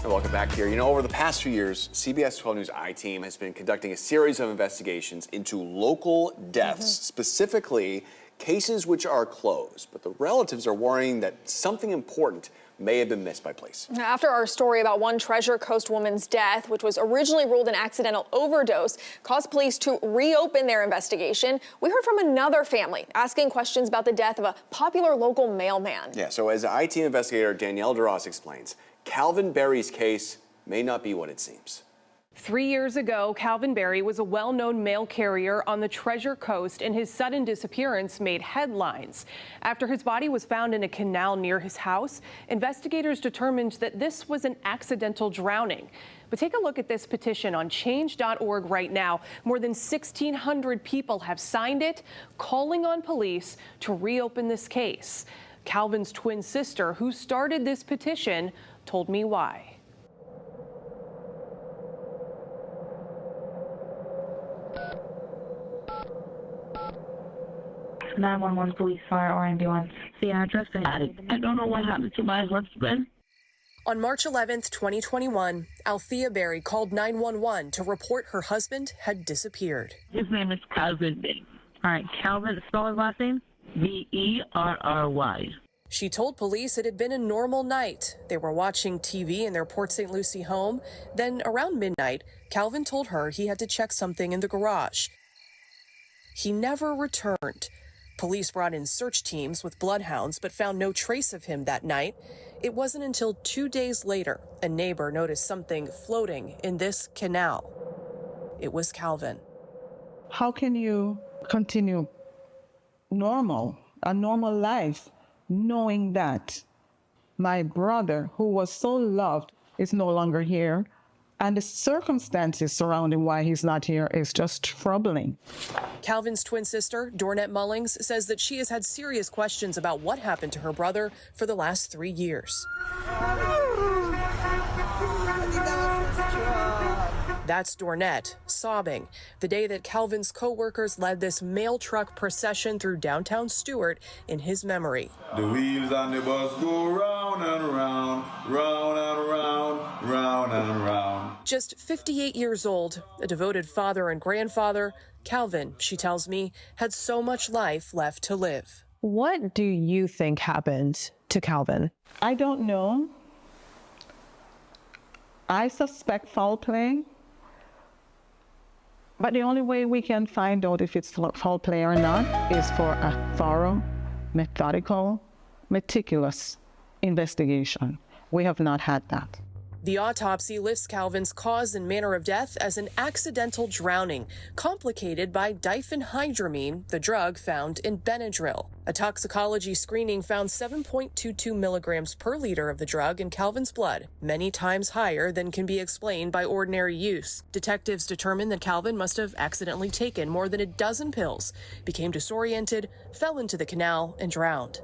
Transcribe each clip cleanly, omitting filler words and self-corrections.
Welcome back here. Over the past few years, CBS 12 News I-Team has been conducting a series of investigations into local deaths, specifically cases which are closed. But the relatives are worrying that something important may have been missed by police. After our story about one Treasure Coast woman's death, which was originally ruled an accidental overdose, caused police to reopen their investigation, we heard from another family asking questions about the death of a popular local mailman. Yeah, so as I-Team investigator Danielle DeRoss explains, Calvin Berry's case may not be what it seems. 3 years ago, Calvin Berry was a well-known mail carrier on the Treasure Coast, and his sudden disappearance made headlines. After his body was found in a canal near his house, investigators determined that this was an accidental drowning. But take a look at this petition on change.org right now. More than 1,600 people have signed it, calling on police to reopen this case. Calvin's twin sister, who started this petition, told me why. 911 police, fire, or ambulance. The address I don't know what happened to my husband. On March 11th, 2021, Althea Berry called 911 to report her husband had disappeared. His name is Calvin Berry. All right, Calvin, spell his last name? Berry. She told police it had been a normal night. They were watching TV in their Port St. Lucie home. Then around midnight, Calvin told her he had to check something in the garage. He never returned. Police brought in search teams with bloodhounds but found no trace of him that night. It wasn't until 2 days later a neighbor noticed something floating in this canal. It was Calvin. How can you continue a normal life knowing that my brother, who was so loved, is no longer here, and the circumstances surrounding why he's not here is just troubling? Calvin's twin sister, Dornette Mullings, says that she has had serious questions about what happened to her brother for the last 3 years. That's Dornette, sobbing, the day that Calvin's co-workers led this mail truck procession through downtown Stuart in his memory. The wheels on the bus go round and round, round and round, round and round. Just 58 years old, a devoted father and grandfather, Calvin, she tells me, had so much life left to live. What do you think happened to Calvin? I don't know. I suspect foul play. But the only way we can find out if it's foul play or not is for a thorough, methodical, meticulous investigation. We have not had that. The autopsy lists Calvin's cause and manner of death as an accidental drowning, complicated by diphenhydramine, the drug found in Benadryl. A toxicology screening found 7.22 milligrams per liter of the drug in Calvin's blood, many times higher than can be explained by ordinary use. Detectives determined that Calvin must have accidentally taken more than a dozen pills, became disoriented, fell into the canal, and drowned.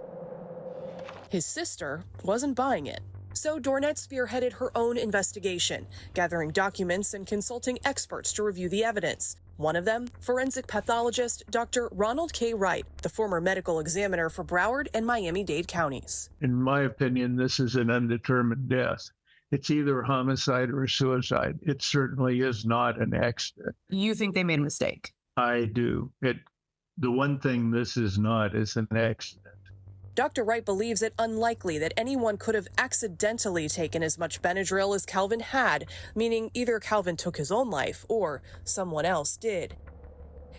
His sister wasn't buying it. So Dornette spearheaded her own investigation, gathering documents and consulting experts to review the evidence. One of them, forensic pathologist Dr. Ronald K. Wright, the former medical examiner for Broward and Miami-Dade counties. In my opinion, this is an undetermined death. It's either homicide or suicide. It certainly is not an accident. You think they made a mistake? I do. The one thing this is not is an accident. Dr. Wright believes it unlikely that anyone could have accidentally taken as much Benadryl as Calvin had, meaning either Calvin took his own life or someone else did.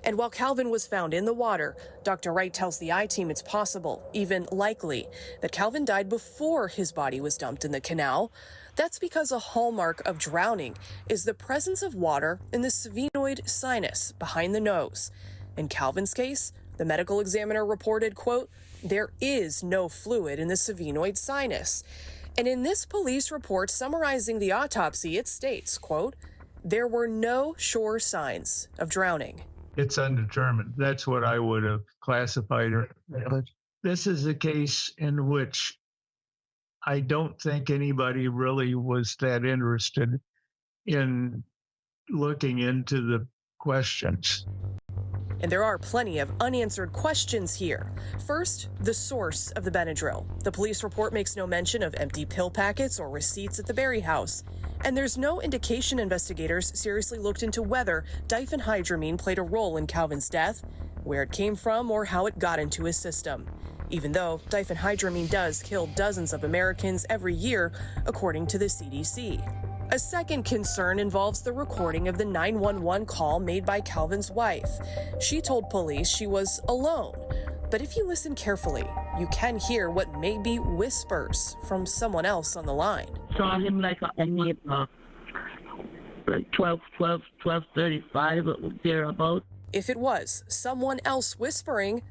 And while Calvin was found in the water, Dr. Wright tells the I-Team it's possible, even likely, that Calvin died before his body was dumped in the canal. That's because a hallmark of drowning is the presence of water in the sphenoid sinus behind the nose. In Calvin's case, the medical examiner reported, quote, "There is no fluid in the sphenoid sinus." And in this police report summarizing the autopsy, it states, quote, "There were no sure signs of drowning." It's undetermined. That's what I would have classified it. This is a case in which I don't think anybody really was that interested in looking into the questions. And there are plenty of unanswered questions here. First, the source of the Benadryl. The police report makes no mention of empty pill packets or receipts at the Berry house. And there's no indication investigators seriously looked into whether diphenhydramine played a role in Calvin's death, where it came from, or how it got into his system. Even though diphenhydramine does kill dozens of Americans every year, according to the CDC. A second concern involves the recording of the 911 call made by Calvin's wife. She told police she was alone. But if you listen carefully, you can hear what may be whispers from someone else on the line. Saw him like like 12:35 thereabout. If it was someone else whispering,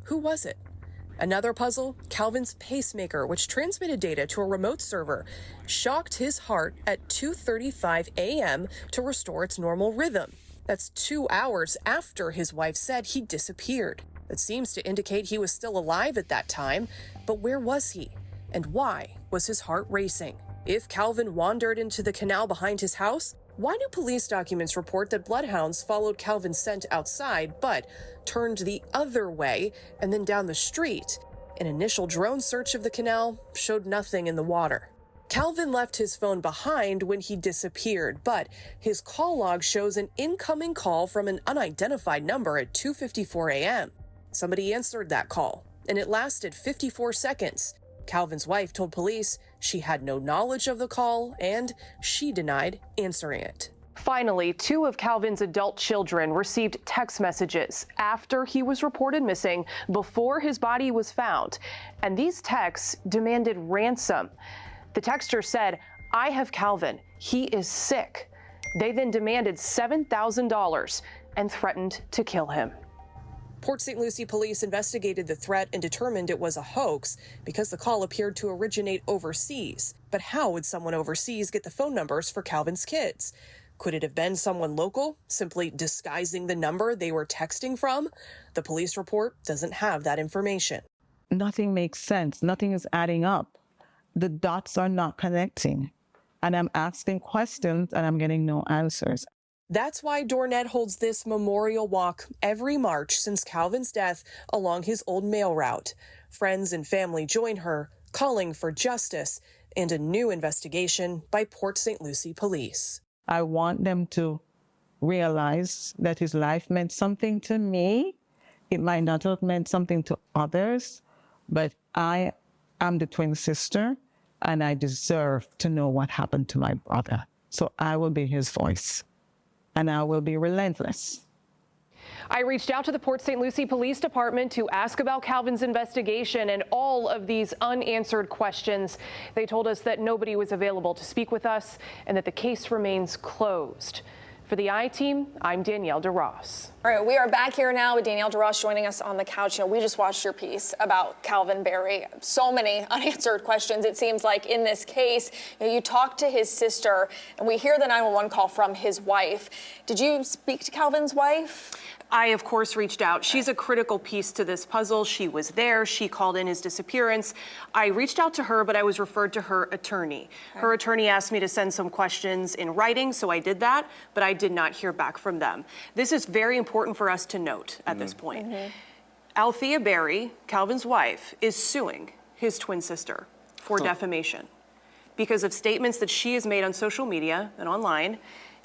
who was it? Another puzzle, Calvin's pacemaker, which transmitted data to a remote server, shocked his heart at 2:35 a.m. to restore its normal rhythm. That's 2 hours after his wife said he disappeared. That seems to indicate he was still alive at that time, but where was he? And why was his heart racing? If Calvin wandered into the canal behind his house, why do police documents report that bloodhounds followed Calvin's scent outside, but turned the other way and then down the street? An initial drone search of the canal showed nothing in the water. Calvin left his phone behind when he disappeared, but his call log shows an incoming call from an unidentified number at 2:54 a.m. Somebody answered that call, and it lasted 54 seconds. Calvin's wife told police she had no knowledge of the call, and she denied answering it. Finally, 2 of Calvin's adult children received text messages after he was reported missing, before his body was found. And these texts demanded ransom. The texter said, "I have Calvin. He is sick." They then demanded $7,000 and threatened to kill him. Port St. Lucie police investigated the threat and determined it was a hoax because the call appeared to originate overseas. But how would someone overseas get the phone numbers for Calvin's kids? Could it have been someone local, simply disguising the number they were texting from? The police report doesn't have that information. Nothing makes sense. Nothing is adding up. The dots are not connecting. And I'm asking questions and I'm getting no answers. That's why Dornette holds this memorial walk every March since Calvin's death along his old mail route. Friends and family join her, calling for justice and a new investigation by Port St. Lucie police. I want them to realize that his life meant something to me. It might not have meant something to others, but I am the twin sister, and I deserve to know what happened to my brother. So I will be his voice, and I will be relentless. I reached out to the Port St. Lucie Police Department to ask about Calvin's investigation and all of these unanswered questions. They told us that nobody was available to speak with us and that the case remains closed. For the I-Team, I'm Danielle DeRoss. All right, we are back here now with Danielle DeRoss joining us on the couch. You know, we just watched your piece about Calvin Berry. So many unanswered questions, it seems like, in this case. You talked to his sister, and we hear the 911 call from his wife. Did you speak to Calvin's wife? I, of course, reached out. She's a critical piece to this puzzle. She was there. She called in his disappearance. I reached out to her, but I was referred to her attorney. Okay. Her attorney asked me to send some questions in writing, so I did that, but I did not hear back from them. This is very important for us to note at this point. Althea Berry, Calvin's wife, is suing his twin sister for defamation because of statements that she has made on social media and online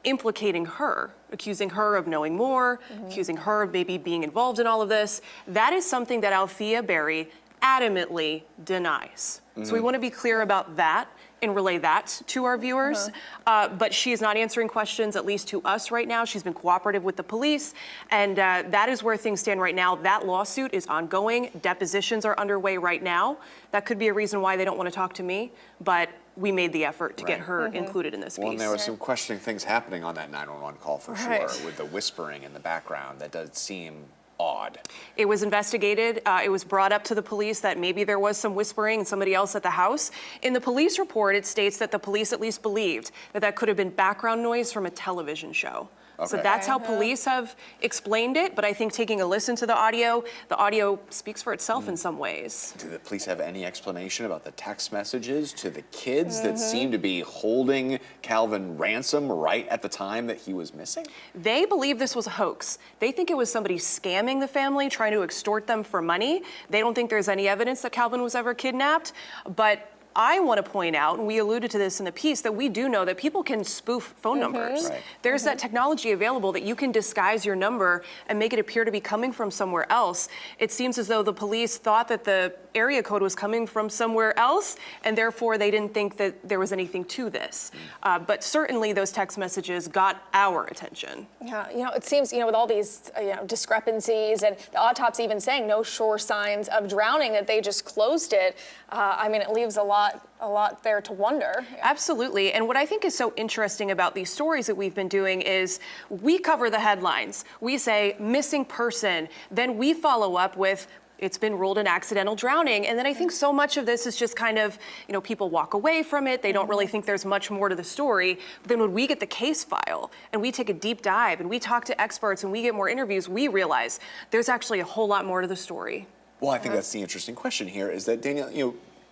implicating her, accusing her of knowing more, accusing her of maybe being involved in all of this. That is something that Althea Berry adamantly denies. So we want to be clear about that and relay that to our viewers. But she is not answering questions, at least to us right now. She's been cooperative with the police, and that is where things stand right now. That lawsuit is ongoing. Depositions are underway right now. That could be a reason why they don't want to talk to me, but we made the effort to get her included in this piece. Well, and there were some questioning things happening on that 911 call for sure, with the whispering in the background. That does seem odd. It was investigated. It was brought up to the police that maybe there was some whispering and somebody else at the house. In the police report, it states that the police at least believed that that could have been background noise from a television show. So Okay. that's how police have explained it, but I think taking a listen to the audio speaks for itself in some ways. Do the police have any explanation about the text messages to the kids that seem to be holding Calvin ransom right at the time that he was missing? They believe this was a hoax. They think it was somebody scamming the family, trying to extort them for money. They don't think there's any evidence that Calvin was ever kidnapped, but I want to point out, and we alluded to this in the piece, that we do know that people can spoof phone numbers. Right. There's that technology available that you can disguise your number and make it appear to be coming from somewhere else. It seems as though the police thought that the area code was coming from somewhere else, and therefore they didn't think that there was anything to this. But certainly those text messages got our attention. Yeah, it seems, with all these discrepancies and the autopsy even saying no sure signs of drowning, that they just closed it. It leaves a lot there to wonder. Absolutely. And what I think is so interesting about these stories that we've been doing is we cover the headlines. We say missing person. Then we follow up with it's been ruled an accidental drowning. And then I think so much of this is just kind of, people walk away from it. They don't really think there's much more to the story. But then when we get the case file and we take a deep dive and we talk to experts and we get more interviews, we realize there's actually a whole lot more to the story. Well, I think that's the interesting question here is that, Danielle,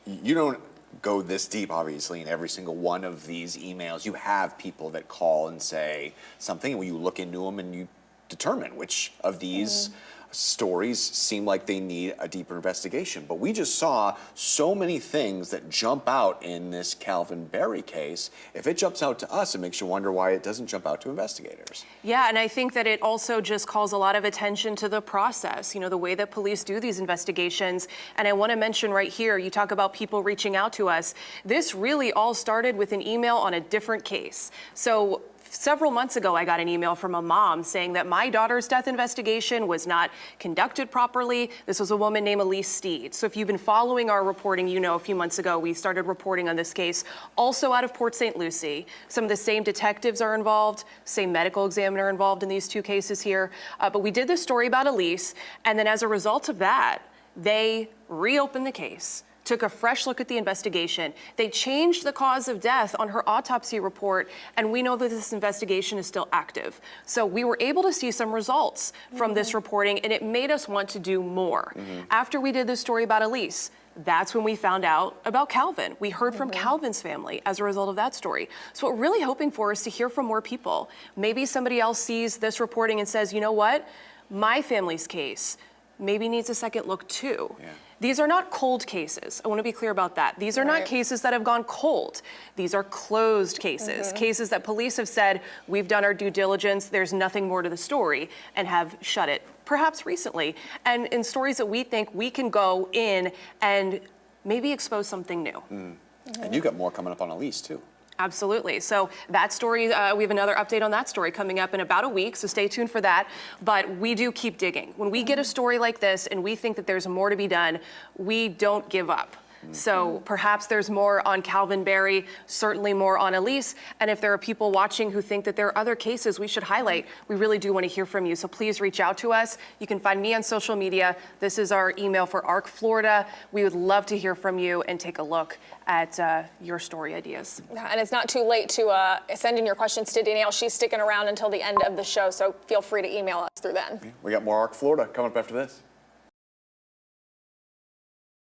you don't go this deep, obviously, in every single one of these emails. You have people that call and say something, and you look into them and you determine which of these stories seem like they need a deeper investigation. But we just saw so many things that jump out in this Calvin Berry case. If it jumps out to us, it makes you wonder why it doesn't jump out to investigators. Yeah, and I think that it also just calls a lot of attention to the process, the way that police do these investigations. And I want to mention right here, you talk about people reaching out to us. This really all started with an email on a different case. So several months ago, I got an email from a mom saying that my daughter's death investigation was not conducted properly. This was a woman named Elise Steed. So if you've been following our reporting, a few months ago, we started reporting on this case, also out of Port St. Lucie. Some of the same detectives are involved, same medical examiner involved in these two cases here. But we did this story about Elise, and then as a result of that, they reopened the case, took a fresh look at the investigation. They changed the cause of death on her autopsy report, and we know that this investigation is still active. So we were able to see some results from this reporting, and it made us want to do more. After we did this story about Elise, that's when we found out about Calvin. We heard from Calvin's family as a result of that story. So what we're really hoping for is to hear from more people. Maybe somebody else sees this reporting and says, you know what? My family's case maybe needs a second look too. Yeah. These are not cold cases. I want to be clear about that. These are not cases that have gone cold. These are closed cases, cases that police have said, we've done our due diligence, there's nothing more to the story, and have shut it, perhaps recently. And in stories that we think we can go in and maybe expose something new. And you got more coming up on Elise, too. Absolutely. So that story, we have another update on that story coming up in about a week, so stay tuned for that. But we do keep digging. When we get a story like this and we think that there's more to be done, we don't give up. So perhaps there's more on Calvin Berry, certainly more on Elise. And if there are people watching who think that there are other cases we should highlight, we really do want to hear from you. So please reach out to us. You can find me on social media. This is our email for ARC Florida. We would love to hear from you and take a look at your story ideas. And it's not too late to send in your questions to Danielle. She's sticking around until the end of the show, so feel free to email us through then. We got more ARC Florida coming up after this.